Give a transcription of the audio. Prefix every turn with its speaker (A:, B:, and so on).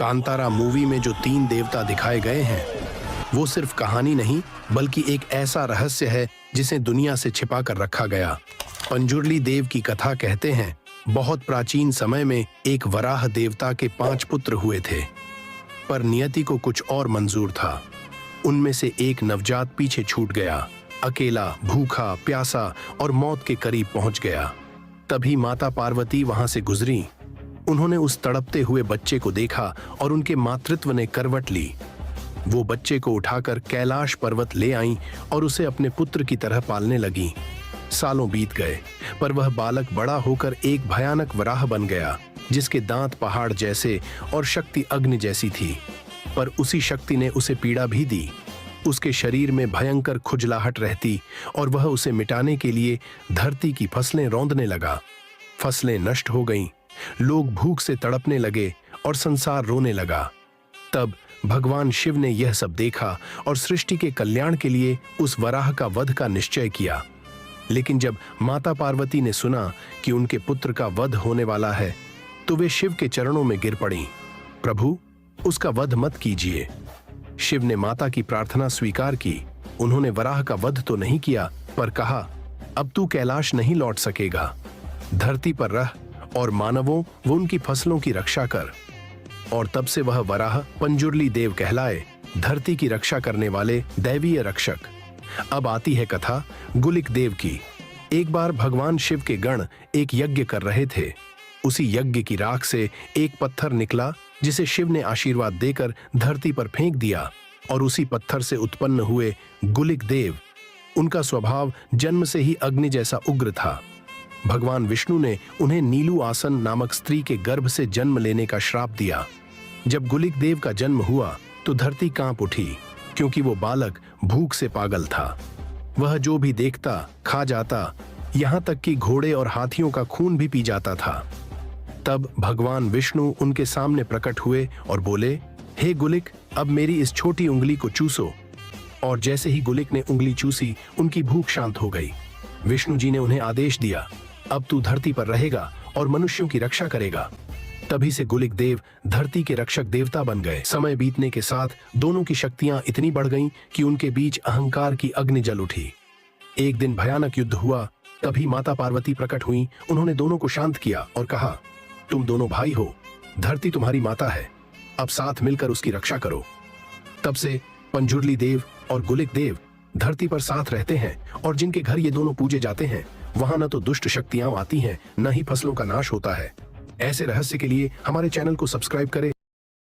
A: Kantara movie में जो 3 देवता दिखाए गए हैं वो सिर्फ कहानी नहीं बल्कि एक ऐसा रहस्य है जिसे दुनिया से छिपा कर रखा गया। पंजुर्ली देव की कथा कहते हैं बहुत प्राचीन समय में एक वराह देवता के 5 पुत्र हुए थे, पर नियति को कुछ और मंजूर था। उनमें से एक नवजात पीछे छूट गया, अकेला, भूखा, प्यासा और मौत के करीब पहुंच गया। तभी माता पार्वती वहां से गुजरी। उन्होंने उस तड़पते हुए बच्चे को देखा और उनके मातृत्व ने करवट ली। वो बच्चे को उठाकर कैलाश पर्वत ले आईं और उसे अपने पुत्र की तरह पालने लगी। सालों बीत गए, पर वह बालक बड़ा होकर एक भयानक वराह बन गया, जिसके दांत पहाड़ जैसे और शक्ति अग्नि जैसी थी। पर उसी शक्ति ने उसे पीड़ा भी दी। उसके शरीर में भयंकर खुजलाहट रहती और वह उसे मिटाने के लिए धरती की फसलें रौंदने लगा। फसलें नष्ट हो गईं, लोग भूख से तड़पने लगे और संसार रोने लगा। तब भगवान शिव ने यह सब देखा और सृष्टि के कल्याण के लिए उस वराह का वध का निश्चय किया। लेकिन जब माता पार्वती ने सुना कि उनके पुत्र का वध होने वाला है, तो वे शिव के चरणों में गिर पड़ीं। प्रभु, उसका वध मत कीजिए। शिव ने माता की प्रार्थना स्वीकार की। उन्होंने वराह का वध तो नहीं किया, पर कहा, अब तू कैलाश नहीं लौट सकेगा। धरती पर रह और मानवों व उनकी फसलों की रक्षा कर। और तब से वह वराह पंजुर्ली देव कहलाए, धरती की रक्षा करने वाले दैवीय रक्षक। अब आती है कथा गुलिक देव की। एक बार भगवान शिव के गण एक यज्ञ कर रहे थे। उसी यज्ञ की राख से एक पत्थर निकला, जिसे शिव ने आशीर्वाद देकर धरती पर फेंक दिया, और उसी पत्थर से उत्पन्न हुए गुलिक देव। उनका स्वभाव जन्म से ही अग्नि जैसा उग्र था। भगवान विष्णु ने उन्हें नीलू आसन नामक स्त्री के गर्भ से जन्म लेने का श्राप दिया। जब गुलिक देव का जन्म हुआ तो धरती कांप उठी, क्योंकि वो बालक भूख से पागल था। वह जो भी देखता खा जाता, यहाँ तक कि घोड़े और हाथियों का खून भी पी जाता था। तब भगवान विष्णु उनके सामने प्रकट हुए और बोले, हे गुलिक, अब मेरी इस छोटी उंगली को चूसो। और जैसे ही गुलिक ने उंगली चूसी, उनकी भूख शांत हो गई। विष्णु जी ने उन्हें आदेश दिया, अब तू धरती पर रहेगा और मनुष्यों की रक्षा करेगा। तभी से गुलिक देव धरती के रक्षक देवता बन गए। समय बीतने के साथ दोनों की शक्तियां इतनी बढ़ गईं कि उनके बीच अहंकार की अग्नि जल उठी। एक दिन भयानक युद्ध हुआ। तभी माता पार्वती प्रकट हुई। उन्होंने दोनों को शांत किया और कहा, तुम दोनों भाई हो, धरती तुम्हारी माता है, अब साथ मिलकर उसकी रक्षा करो। तब से पंजुर्ली देव और गुलिक देव धरती पर साथ रहते हैं, और जिनके घर ये दोनों पूजे जाते हैं, वहां न तो दुष्ट शक्तियां आती हैं, न ही फसलों का नाश होता है। ऐसे रहस्य के लिए हमारे चैनल को सब्सक्राइब करें।